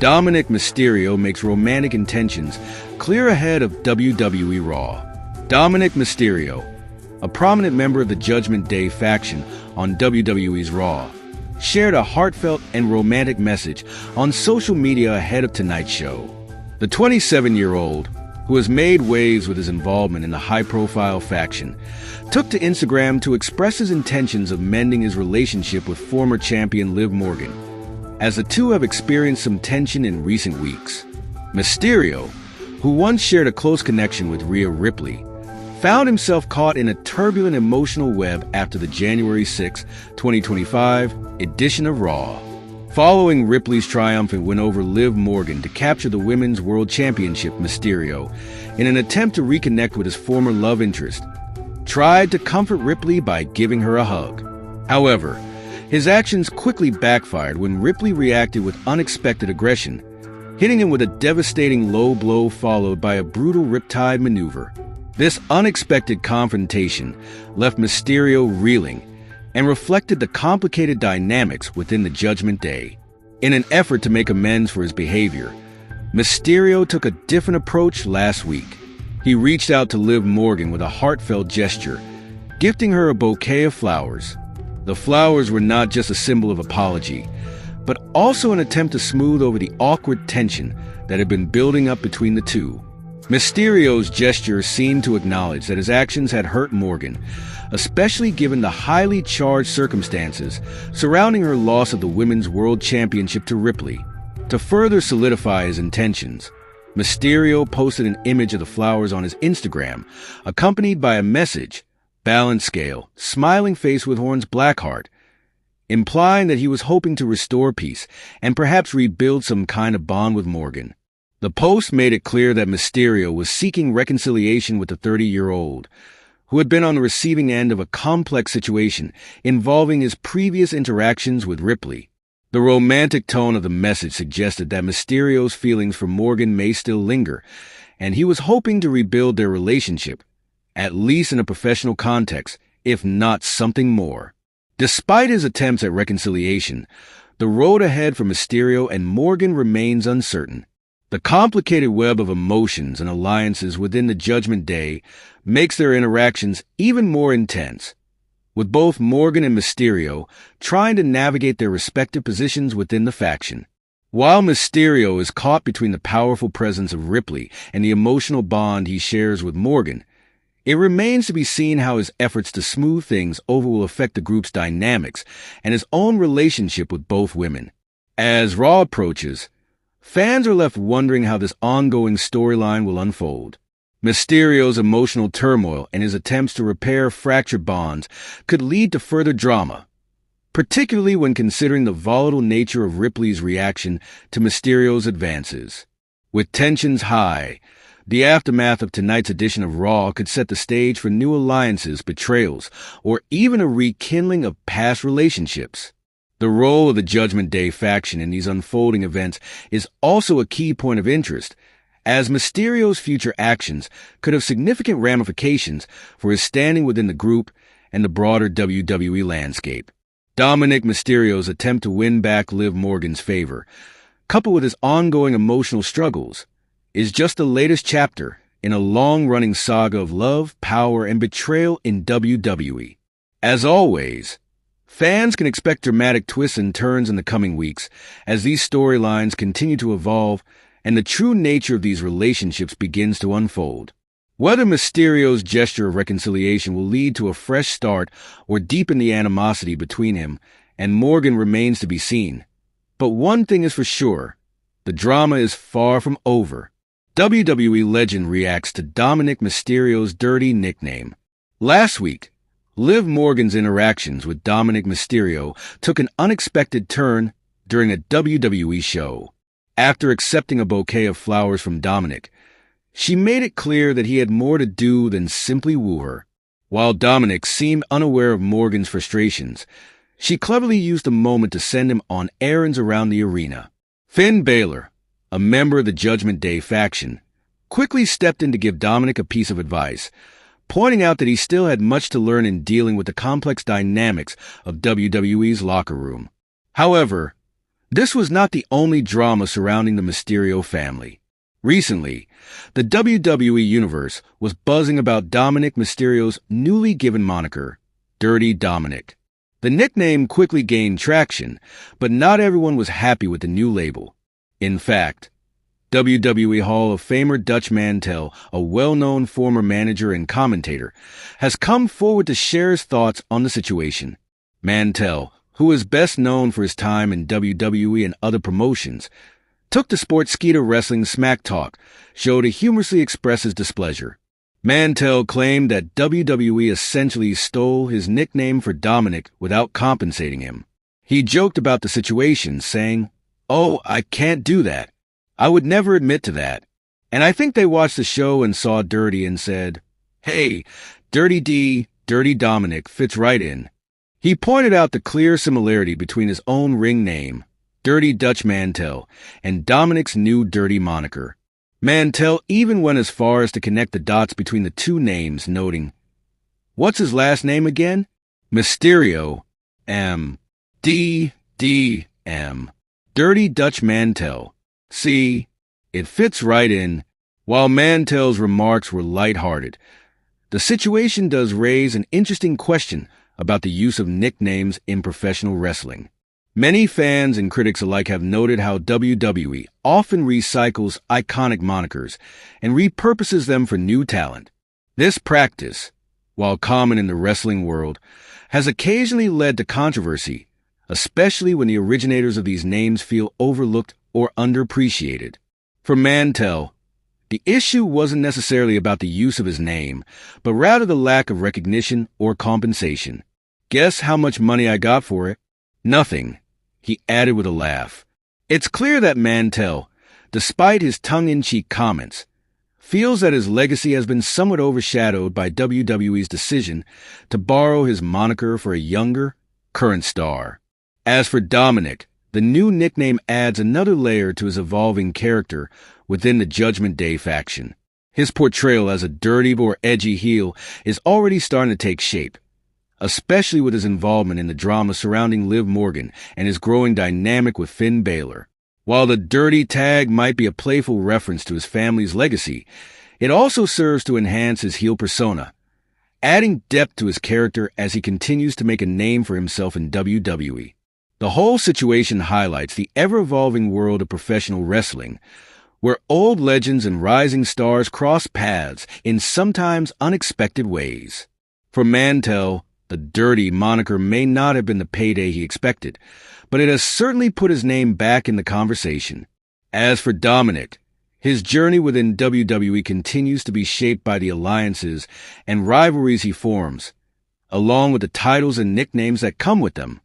Dominik Mysterio makes romantic intentions clear ahead of WWE RAW. Dominik Mysterio, a prominent member of the Judgment Day faction on WWE's RAW, shared a heartfelt and romantic message on social media ahead of tonight's show. The 27-year-old, who has made waves with his involvement in the high-profile faction, took to Instagram to express his intentions of mending his relationship with former champion Liv Morgan, as the two have experienced some tension in recent weeks. Mysterio, who once shared a close connection with Rhea Ripley, found himself caught in a turbulent emotional web after the January 6, 2025 edition of RAW. Following Ripley's triumphant win over Liv Morgan to capture the Women's World Championship, Mysterio, in an attempt to reconnect with his former love interest, tried to comfort Ripley by giving her a hug. However, his actions quickly backfired when Ripley reacted with unexpected aggression, hitting him with a devastating low blow followed by a brutal riptide maneuver. This unexpected confrontation left Mysterio reeling and reflected the complicated dynamics within the Judgment Day. In an effort to make amends for his behavior, Mysterio took a different approach last week. He reached out to Liv Morgan with a heartfelt gesture, gifting her a bouquet of flowers. The flowers were not just a symbol of apology, but also an attempt to smooth over the awkward tension that had been building up between the two. Mysterio's gesture seemed to acknowledge that his actions had hurt Morgan, especially given the highly charged circumstances surrounding her loss of the Women's World Championship to Ripley. To further solidify his intentions, Mysterio posted an image of the flowers on his Instagram, accompanied by a message, balance scale, smiling face with horns, black heart, implying that he was hoping to restore peace and perhaps rebuild some kind of bond with Morgan. The post made it clear that Mysterio was seeking reconciliation with the 30-year-old, who had been on the receiving end of a complex situation involving his previous interactions with Ripley. The romantic tone of the message suggested that Mysterio's feelings for Morgan may still linger, and he was hoping to rebuild their relationship, at least in a professional context, if not something more. Despite his attempts at reconciliation, the road ahead for Mysterio and Morgan remains uncertain. The complicated web of emotions and alliances within the Judgment Day makes their interactions even more intense, with both Morgan and Mysterio trying to navigate their respective positions within the faction. While Mysterio is caught between the powerful presence of Ripley and the emotional bond he shares with Morgan, it remains to be seen how his efforts to smooth things over will affect the group's dynamics and his own relationship with both women. As RAW approaches, fans are left wondering how this ongoing storyline will unfold. Mysterio's emotional turmoil and his attempts to repair fractured bonds could lead to further drama, particularly when considering the volatile nature of Ripley's reaction to Mysterio's advances. With tensions high, the aftermath of tonight's edition of RAW could set the stage for new alliances, betrayals, or even a rekindling of past relationships. The role of the Judgment Day faction in these unfolding events is also a key point of interest, as Mysterio's future actions could have significant ramifications for his standing within the group and the broader WWE landscape. Dominik Mysterio's attempt to win back Liv Morgan's favor, coupled with his ongoing emotional struggles, is just the latest chapter in a long-running saga of love, power, and betrayal in WWE. As always, fans can expect dramatic twists and turns in the coming weeks as these storylines continue to evolve and the true nature of these relationships begins to unfold. Whether Mysterio's gesture of reconciliation will lead to a fresh start or deepen the animosity between him and Morgan remains to be seen. But one thing is for sure, the drama is far from over. WWE legend reacts to Dominik Mysterio's dirty nickname. Last week, Liv Morgan's interactions with Dominik Mysterio took an unexpected turn during a WWE show. After accepting a bouquet of flowers from Dominic, she made it clear that he had more to do than simply woo her. While Dominic seemed unaware of Morgan's frustrations, she cleverly used the moment to send him on errands around the arena. Finn Balor, a member of the Judgment Day faction, quickly stepped in to give Dominic a piece of advice, pointing out that he still had much to learn in dealing with the complex dynamics of WWE's locker room. However, This was not the only drama surrounding the Mysterio family. Recently, the WWE Universe was buzzing about Dominik Mysterio's newly given moniker, Dirty Dominic. The nickname quickly gained traction, but not everyone was happy with the new label. In fact, WWE Hall of Famer Dutch Mantell, a well-known former manager and commentator, has come forward to share his thoughts on the situation. Mantell, who is best known for his time in WWE and other promotions, took to Sportskeeda Wrestling Smack Talk show to humorously express his displeasure. Mantell claimed that WWE essentially stole his nickname for Dominic without compensating him. He joked about the situation, saying, "Oh, I can't do that. I would never admit to that." And I think they watched the show and saw Dirty and said, "Hey, Dirty D, Dirty Dominic fits right in." He pointed out the clear similarity between his own ring name, Dirty Dutch Mantell, and Dominic's new Dirty moniker. Mantell even went as far as to connect the dots between the two names, noting, "What's his last name again? Mysterio, M. D. D. M. Dirty Dutch Mantell. See, it fits right in." While Mantell's remarks were lighthearted, the situation does raise an interesting question about the use of nicknames in professional wrestling. Many fans and critics alike have noted how WWE often recycles iconic monikers and repurposes them for new talent. This practice, while common in the wrestling world, has occasionally led to controversy, especially when the originators of these names feel overlooked or underappreciated. For Mantell, the issue wasn't necessarily about the use of his name, but rather the lack of recognition or compensation. "Guess how much money I got for it? Nothing," he added with a laugh. It's clear that Mantell, despite his tongue-in-cheek comments, feels that his legacy has been somewhat overshadowed by WWE's decision to borrow his moniker for a younger, current star. As for Dominic, the new nickname adds another layer to his evolving character within the Judgment Day faction. His portrayal as a dirty or edgy heel is already starting to take shape, especially with his involvement in the drama surrounding Liv Morgan and his growing dynamic with Finn Balor. While the dirty tag might be a playful reference to his family's legacy, it also serves to enhance his heel persona, adding depth to his character as he continues to make a name for himself in WWE. The whole situation highlights the ever-evolving world of professional wrestling, where old legends and rising stars cross paths in sometimes unexpected ways. For Mantell, the Dirty moniker may not have been the payday he expected, but it has certainly put his name back in the conversation. As for Dominic, his journey within WWE continues to be shaped by the alliances and rivalries he forms, along with the titles and nicknames that come with them.